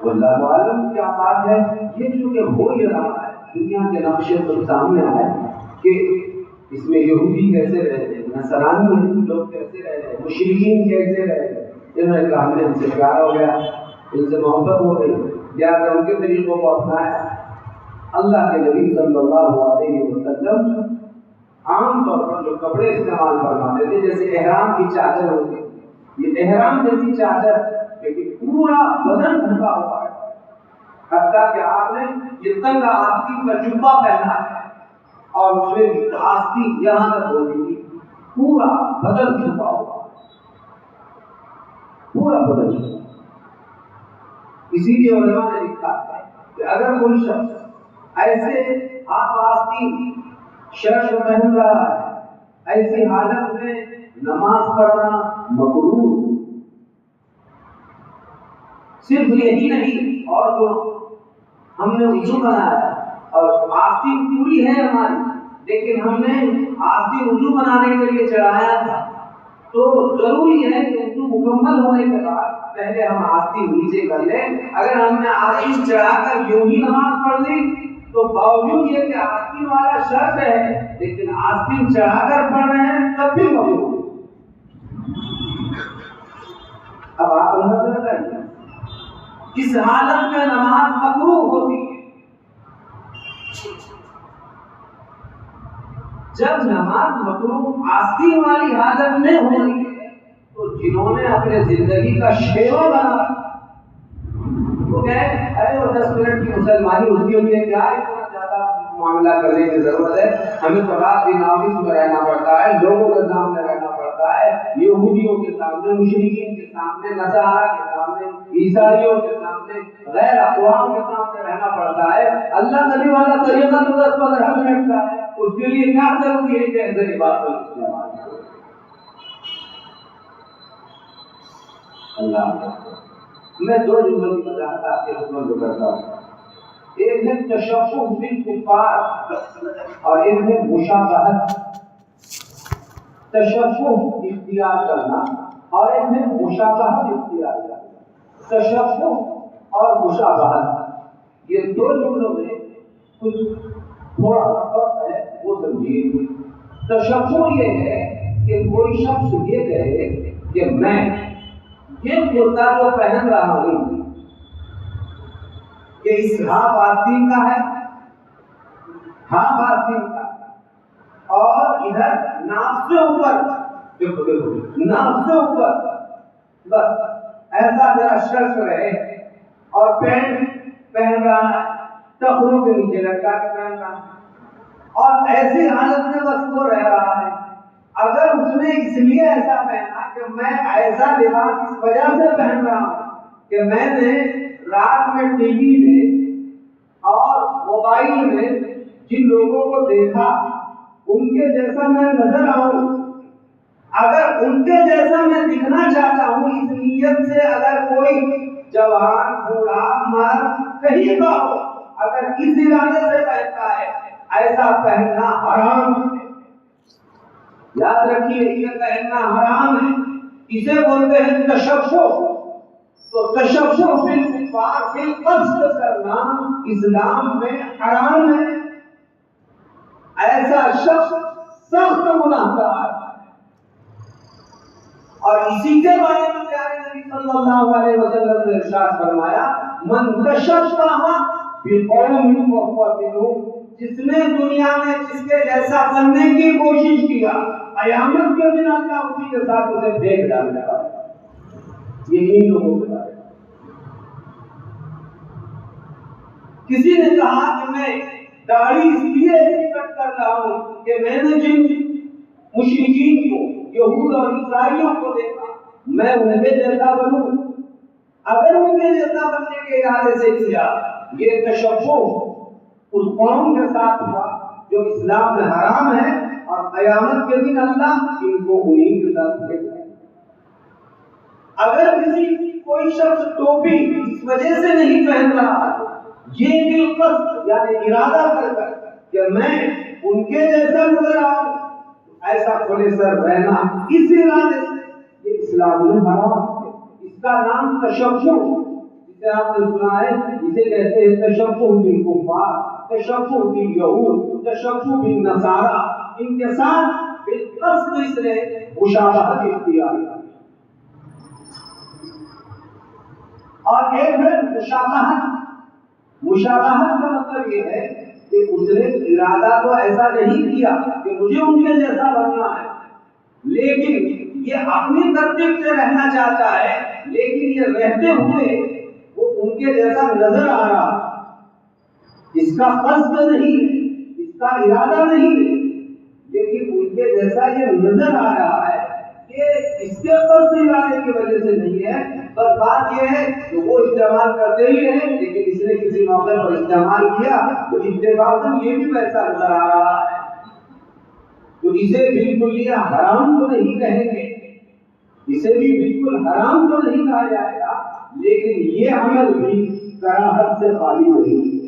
واللہ عالم کیا بات ہے۔ یہ چونکہ ہو ہی رہا ہے، دنیا کے نقشے پر سامنے آئے کہ اس میں یہودی کیسے رہے، نصرانی لوگ کیسے رہے، مشرکین کیسے رہے۔ انہوں نے کہا ہم نے ان سے پیار ہو گیا، ان سے محبت ہو گئی، یا کہ ان کے طریقوں کو اپنایا۔ اللہ کے نبی صلی اللہ علیہ وسلم عام طور پر جو کپڑے استعمال فرماتے تھے، جیسے احرام کی چادر ہوتی ہے، یہ احرام جیسی چادر لیکن پورا بدن ڈھکا ہوا ہے، حتیٰ کہ آپ نے یہ تنگ آستین کا جبہ پہنا ہے اور اس میں آستین یہاں تک ہوتی تھی، پورا بدن چھپا ہوا، پورا بدن چھپا۔ اسی لیے علماء نے لکھا ہے کہ اگر کوئی شخص ایسے آپ آستین شرٹ پہن رہا ہے، ایسی حالت میں نماز پڑھنا مکروہ۔ صرف یہی نہیں، اور جو ہم نے وضو بنایا اور آستین پوری ہے ہماری، لیکن ہم نے آستین وضو بنانے کے لیے چڑھایا تھا، تو ضروری ہے کہ وضو مکمل ہونے کے بعد پہلے ہم آستین نیچے کر لیں۔ اگر ہم نے آستین چڑھا کر یوں ہی نماز پڑھ لی تو باوجود یہ کہ آستین والا شرط ہے لیکن آستین چڑھا کر پڑھ رہے ہیں تب بھی مکروہ۔ اب آپ اندازہ لگائیے اس حالت میں نماز مکروہ ہوتی ہے۔ جب نماز مکروہ آستین والی حالت میں ہو رہی ہے تو جنہوں نے اپنے زندگی کا شیوا بنا وہ کہے ارے وہ 10 منٹ کی مسلمانی ہوتی ہوتی ہے، کیا اتنا زیادہ معاملہ کرنے کی ضرورت ہے، ہمیں تو رات دن آفس میں رہنا پڑتا ہے، لوگوں کے سامنے رہنا پڑتا ہے، یہودیوں کے سامنے، مشرکین کے سامنے، نصارا کے سامنے، عیسائیوں کے سامنے، غیر اقوام کے سامنے رہنا پڑتا ہے۔ اللہ نبی والا طریقہ تو 10-15 منٹ کا ہے، اس کے لیے کیا ضروری ہے کہ ایسے بات کو استعمال کریں۔ اللہ میں 2 جملوں کی وضاحت آپ کے حکم کو کرتا ہوں۔ ایک ہے تشبہ بالکفار اور ایک ہے مشابہت۔ تشبہ اختیار کرنا اور ایک ہے مشابہت اختیار کرنا۔ تشبہ اور مشابہت یہ 2 جملوں میں کچھ تھوڑا سا فرق ہے، وہ سمجھیے۔ تشبہ یہ ہے کہ کوئی شخص یہ کہے کہ میں یہ کرتا جو پہن رہا ہوں کہ اس ہاف آستین کا ہے، ہاف آستین کا، اور ادھر ناف سے اوپر، دیکھو ناف سے اوپر بس ایسا میرا شرط رہے، اور پینٹ پہن رہا ہے ٹخنوں کے نیچے لٹکا کے پہن رہا ہے، اور ایسی حالت میں بس وہ رہ رہا ہے۔ اگر اس نے اس لیے ایسا پہنا کہ میں ایسا لباس اس وجہ سے پہن رہا ہوں کہ میں نے رات میں ٹی وی میں اور موبائل میں جن لوگوں کو دیکھا ان کے جیسا میں نظر آؤں، اگر ان کے جیسا میں دکھنا چاہتا ہوں اس نیت سے اگر کوئی جوان بوڑھا مرد کہیں کا ہو اگر اس ارادے سے پہنتا ہے ایسا پہننا حرام ہے. یاد رکھیے یہ پہننا حرام ہے. اسے بولتے ہیں تشبہ. تو تشبہ بالکفار بالقصد کرنا اسلام میں حرام ہے. ایسا شخص سخت گناہگار ہے. اور اسی کے بارے میں پیارے نبی صلی اللہ علیہ وسلم نے ارشاد فرمایا من تشبہ بقوم فهو منهم. جس نے دنیا میں جس کے جیسا بننے کی کوشش کیا قیامت کے دن اللہ اسی کے ساتھ اسے پھینک ڈالنے والا ہے. یہی لوگوں کے بارے میں. کسی نے کہا کہ میں داڑھی اس لیے کٹ کر رہا ہوں کہ میں نے جن مشرکین کو یہود اور عیسائیوں کو دیکھا میں ان کے جیسا بنوں. اگر ان کے جیسا بننے کے ارادے سے کیا یہ تشبہ اس قوم کے ساتھ ہوا جو اسلام میں حرام ہے اور قیامت کے دن اللہ ان کو انہی کے ساتھ پھینک دے. اگر کسی کوئی شخص ٹوپی اس وجہ سے نہیں پہن رہا یہ بالقصد یعنی ارادہ کر کہ میں ان کے جیسا نظر آؤں ایسا کھلے سر رہنا اس ارادے سے یہ اسلام میں حرام ہے. اس کا نام تشبہ جسے آپ نے سنا ہے اسے کہتے ہیں تشبہ بالکفار تشبہ بالیہود تشبہ بالنصارى. ان کے ساتھ بالقصد اس نے مشابہت اختیار کی. اور ایک ہے مشابہت کا مطلب یہ ہے کہ اس نے ارادہ تو ایسا نہیں کیا کہ مجھے ان کے جیسا بننا ہے لیکن یہ اپنی ترتیب سے رہنا چاہتا ہے لیکن یہ رہتے ہوئے وہ ان کے جیسا نظر آ رہا. اس کا قصد نہیں ہے اس کا ارادہ نہیں ہے لیکن ان کے جیسا یہ نظر آ رہا ہے کہ اس کے قصد ارادے کی وجہ سے نہیں ہے. بس بات یہ ہے کہ وہ استعمال کرتے ہی رہے لیکن اس نے کسی موقع پر استعمال کیا تو اتفاقاً یہ بھی ویسا نظر آ رہا ہے. تو اسے بالکل یہ حرام تو نہیں کہیں گے اسے بھی بالکل حرام تو نہیں کہا جائے گا لیکن یہ عمل بھی کراہت سے خالی نہیں ہے.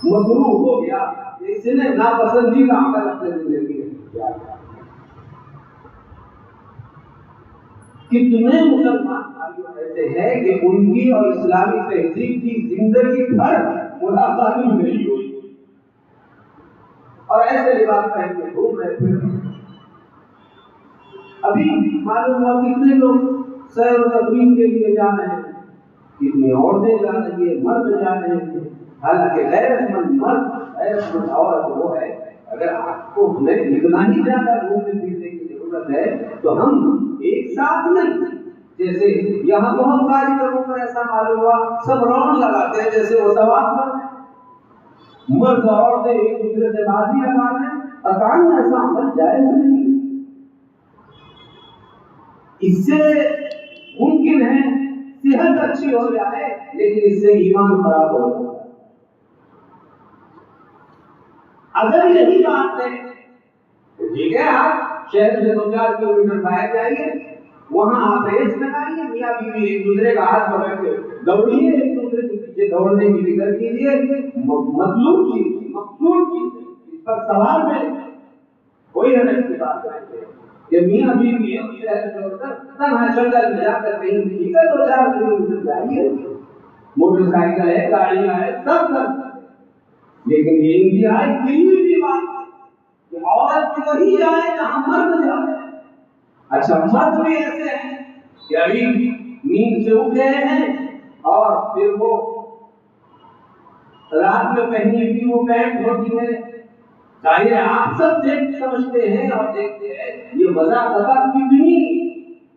مکروہ ہو گیا اس نے ناپسندیدہ عمل اپنے زندگی میں کیا. کتنے مسلمان بھائیوں ایسے ہیں کہ ان کی اور اسلامی تہذیب کی زندگی بھر ملاقات نہیں ہوئی اور ایسے لباس پہن کے گھوم رہے تھے. ابھی معلوم ہوا کتنے لوگ سیر و تفریح کے لیے جا رہے ہیں کتنی عورتیں جا رہی ہیں مرد جا رہے ہیں. حالانکہ غیرت مند مرد غیرت مند عورت وہ ہے اگر آپ کو ہمیں اتنا ہی زیادہ گھومنے پھرنے کی ضرورت ہے تو ہم ایک ساتھ نہیں جیسے یہاں بہت ساری لوگوں کو ایسا معلوم ہوا سب راؤنڈ لگاتے ہیں جیسے وہ ثواب کرتے ہیں. مرد اور عورتیں ایک دوسرے سے بازی لگاتے ہیں. اکان ایسا عمل جائز نہیں. اس سے ممکن ہے صحت اچھی ہو جائے لیکن اس سے ایمان خراب ہو جائے. اگر یہی بات ہے ٹھیک ہے آپ شہر سے 2-4 کلومیٹر باہر جائیے وہاں آپ ریس لگائیے میاں بیوی ایک دوسرے کا ہاتھ پکڑ کے دوڑیے ایک دوسرے کے پیچھے دوڑنے کی فکر کیجیے. مطلوب چیز مقصود چیز اس پر سوال میں کوئی حرج کی بات نہیں ہے کہ میاں بیوی شہر چھوڑ کر تنہا جنگل میں جا کر کہیں ٹھیک ہے 2-4 کلومیٹر جائیے موٹر سائیکل ہے گاڑیاں ہیں سب لیکن یہ انتہائی قیمتی کی بات ہے کہ عورت بھی وہی جائے جہاں مرد جائے. اچھا مرد بھی ایسے ہیں کہ ابھی نیند سے اٹھ گئے ہیں اور پھر وہ رات میں پہنی ہوئی وہ پینٹ ہوتی ہے. ظاہر آپ سب سمجھتے ہیں اور دیکھتے ہیں یہ وضع کتنی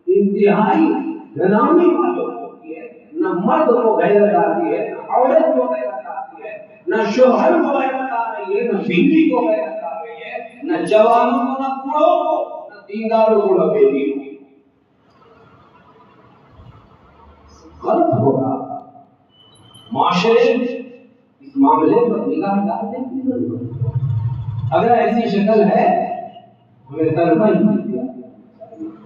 انتہائی گھناؤنی معلوم ہوتی ہے. نہ مرد کو غیرت آتی ہے نہ عورت کو غیرت آتی ہے نہ شوہر کو غیرت آ رہی ہے نہ بیوی کو غیرت آ رہی ہے نہ جوانوں کو نہ بوڑھوں کو نہ دینداروں کو نہ بے دینوں کو. غلط ہو رہا معاشرے اس معاملے پر نگاہ ڈالنے کی ضرورت ہے۔ اگر ایسی شکل ہے ہمیں تنہا ہی مل گیا،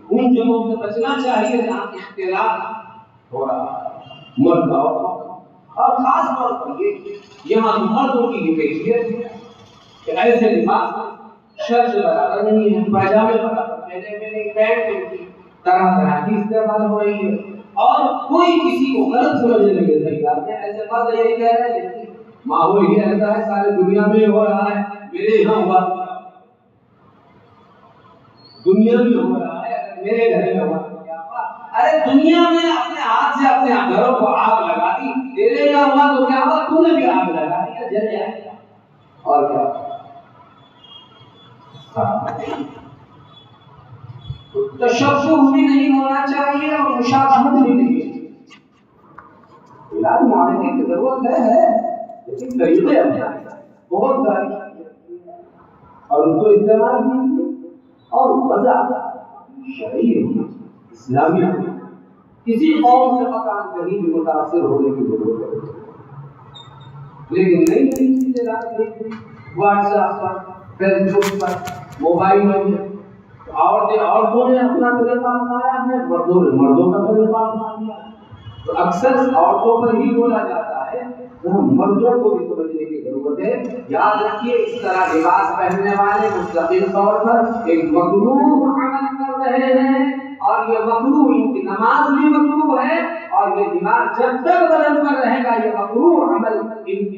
ان جگہوں سے بچنا چاہیے جہاں اختلاف ہو رہا ہے مرد اور خاص طور پر یہاں مردوں کی بھی کیفیت ہے کہ ایسے لباس شرط برابر نہیں ہے، پاجامے برابر پہنے میں نہیں، پینٹ کی طرح طرح کی استعمال ہو رہی ہے اور کوئی کسی کو غلط سمجھنے کے لیے تیار نہیں۔ ایسے بات یہی کہہ رہے ہیں لیکن ماحول ہی ایسا ہے، ساری دنیا میں ہو رہا ہے، میرے یہاں ہوا دنیا میں ہو رہا ہے، اگر میرے گھر میں ہوا ارے دنیا میں اپنے ہاتھ سے اپنے گھروں کو آگ لگا دی، تیرے یہاں ہوا تو کیا ہوا، تو نے بھی آگ لگا دیا، جل جائے گا اور کیا۔ تشبہ بھی نہیں ہونا چاہیے اور مشابہت بھی نہیں، علاج معالجے کی ضرورت ہے لیکن طریقے اپنائیں بہت ساری اور ان کو استعمال کیجیے اور وضع شرعی اسلامی کسی قوم سے مکان کہیں بھی متاثر ہونے کی ضرورت ہے، لیکن نئی نئی چیزیں لاتے واٹس ایپ پر، فیس بک پر، موبائل میں عورتوں نے اپنا طریقہ اپنایا ہے، مردوں نے مردوں کا طریقہ اپنایا ہے، تو اکثر عورتوں پر ہی بولا جاتا ہے، مردوں کو بھی سمجھنے کی ضرورت ہے۔ یاد رکھیے اس طرح لباس پہننے والے مستقل طور پر ایک مکروہ عمل کر رہے ہیں اور یہ مکروہ ان کی نماز بھی مکروہ ہے اور یہ لباس جب تک بدن پر رہے گا یہ مکروہ عمل ان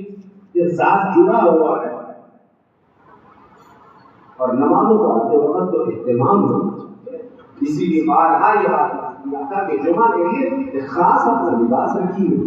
کے ساتھ جڑا ہوا ہے اور نمازوں کو آتے وقت تو اہتمام ہونا چاہیے۔ اسی لیے بارہا یہ بات کیا تھا کہ جمعہ کے لیے ایک خاص اپنا لباس رکھیے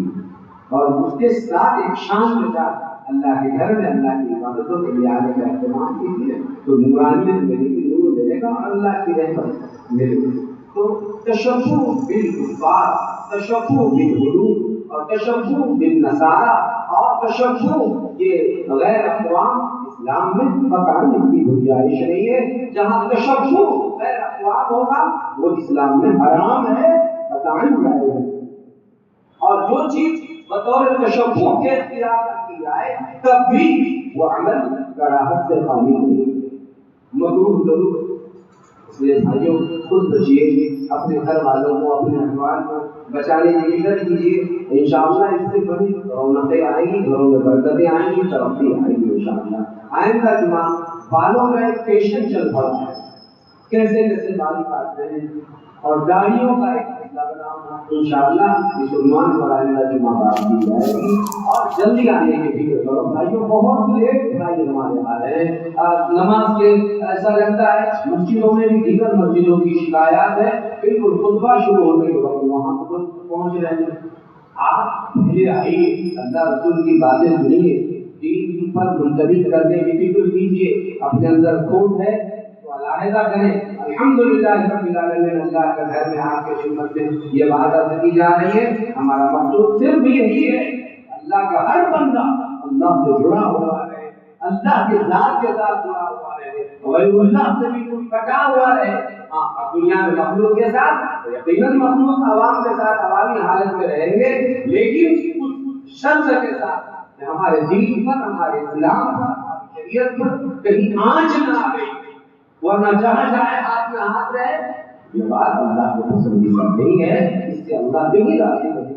اور اس کے ساتھ ایک شان کے ساتھ اللہ کے گھر میں اللہ کی عبادتوں کے لیے آنے کا اہتمام کیجیے تو نورانیت ملے گی، نور ملے گا اور اللہ کی رحمت ملے گی۔ تو تشبہ بالکفار، تشبہ بالملوک اور تشبہ بالنصارى اور تشبہ یہ غیر اقوام اسلام میں قطعاً اس کی گنجائش نہیں ہے۔ جہاں تشبہ غیر اقوام ہوگا وہ اسلام میں حرام ہے، قطعاً جائز ہے، اور جو چیز بطور تشبہ کے اختیار کی جائے تب بھی وہ عمل کراہت سے خالی نہیں، مکروہ ضرور۔ اس لیے بھائیوں خود بچیے، اپنے گھر والوں کو اپنے احوال کو بچانے کی فکر کیجیے، انشاءاللہ اس سے بڑی رونقیں آئیں گی، گھروں میں برکتیں آئیں گی، ترقی آئے گی انشاءاللہ۔ آئندہ جمعہ بالوں کا ایک فیشن چل پڑا ہے، کیسے کیسے بال کاٹتے ہیں اور داڑھیوں کا ایک مسئلہ بنا ہوا ہے، انشاءاللہ اس عنوان پر آئندہ جمعہ بات کی جائے گی اور جلدی آنے کی فکر کرو بھائیوں۔ بہت لیٹ بھائی ہمارے آ رہے ہیں نماز کے، ایسا لگتا ہے مسجدوں میں بھی دیگر مسجدوں کی شکایات ہے، بالکل خطبہ شروع ہونے کے وقت وہاں پہنچ رہے ہیں۔ آپ پہلے آئیے، اللہ رسول کی باتیں سنیے، دین پر منتبہ کرنے کی فکر کیجیے، اپنے اندر کھوٹ ہے تو علیحدہ کریں۔ الحمدللہ رب العالمین، اللہ کے گھر میں آپ کے خدمت میں یہ بات عرض کی جا رہی ہے، ہمارا مقصود صرف یہی ہے اللہ کا ہر بندہ اللہ سے جڑا ہوا ہے، اللہ کے ذات کے ساتھ جڑا ہوا رہے، غیر اللہ سے بھی کوئی کٹا ہوا رہے۔ ہاں دنیا میں مخلوق کے ساتھ یقیناً مخلوق عوام کے ساتھ عوامی حالت میں رہیں گے، لیکن اس شرط کے ساتھ کہ ہمارے دین پر، ہمارے اسلام پر، ہماری شریعت پر کہیں آنچ نہ آ گئی، ورنہ جہاں جائے ہاتھ میں ہاتھ رہے، یہ بات اللہ کو پسندیدہ نہیں ہے، اس سے اللہ بھی نہیں راضی نہیں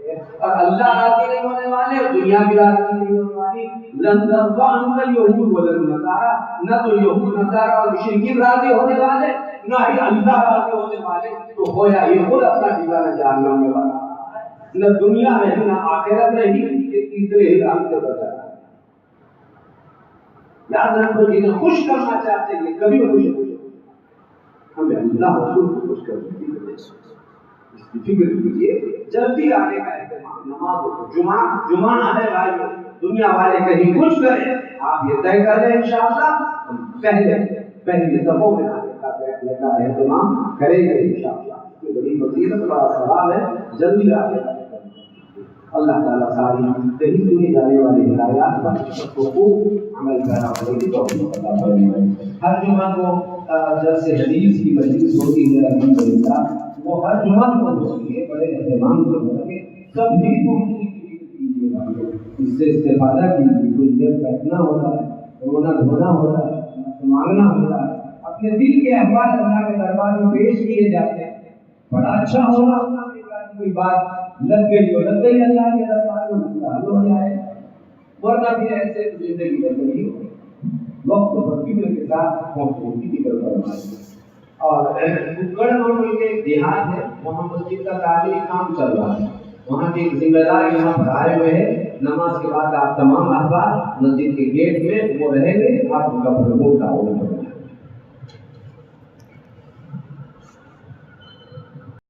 ہے اور اللہ راضی نہیں ہونے والے اور دنیا بھی راضی نہیں ہونے والی۔ لن ترضى عنك اليهود ولا النصارى، نہ تو یہود نصارہ اور مشرکین راضی ہونے والے، نہ ہی اللہ راضی ہونے والے، تو گویا یہ خود اپنا ٹھکانہ جہنم میں بنا ہے، نہ دنیا رہی نہ آخرت رہی، یہ تیسرے ہی راستے پر جا رہا ہے۔ یاد رکھو جنہیں خوش کرنا چاہتے ہیں کبھی خوش نہیں، ہمیں اللہ رسول کو خوش کرنے کی وجہ سے اس کی فکر کیجیے، جلدی آنے کا اہتمام، نماز جمعہ آنے والی دنیا والے کہیں کچھ کریں، آپ یہ طے کر لیں انشاءاللہ پہلے صفوں میں آنے کا بیٹھنے کا اہتمام کریں گے انشاءاللہ۔ اس کی بڑی فضیلت بڑا ثواب ہے، جلدی آنے کا اللہ تعالیٰ ساری کہیں سنی جانے والی ہدایات پر خوب عمل کرنا ہوگی تو ہر جمعہ کو درس حدیث کی مجلس ہوتی ہے الحمدللہ، وہ ہر جمعہ کو ہوتی ہے، بڑے اہتمام سے ہوتی ہے، سب بھی پہنچنے کی کیجیے۔ اس سے استفادہ کیجیے. کچھ دیر بیٹھنا ہوتا ہے، رونا دھونا ہوتا ہے، مانگنا ہوتا ہے، اپنے دل کے احوال اللہ کے دربار میں پیش کیے جاتے ہیں. بڑا اچھا ہوگا کوئی بات لگ گئی اللہ کے دربار میں مسئلہ حل ہو جائے، ورنہ پھر ایسے زندگی بسر نہیں ہوگی. وقت پر فکر کے ساتھ پہنچنے کی فکر فرمائیے. اور گڑ منڈل کے ایک دیہات ہے، وہاں مسجد کا تعمیری کام چل رہا ہے. وہاں کے ذمہ دار یہاں پر آئے ہوئے ہیں. نماز کے بعد آپ تمام احباب مسجد کے گیٹ میں وہ رہیں گے، آپ ان کا پروگرام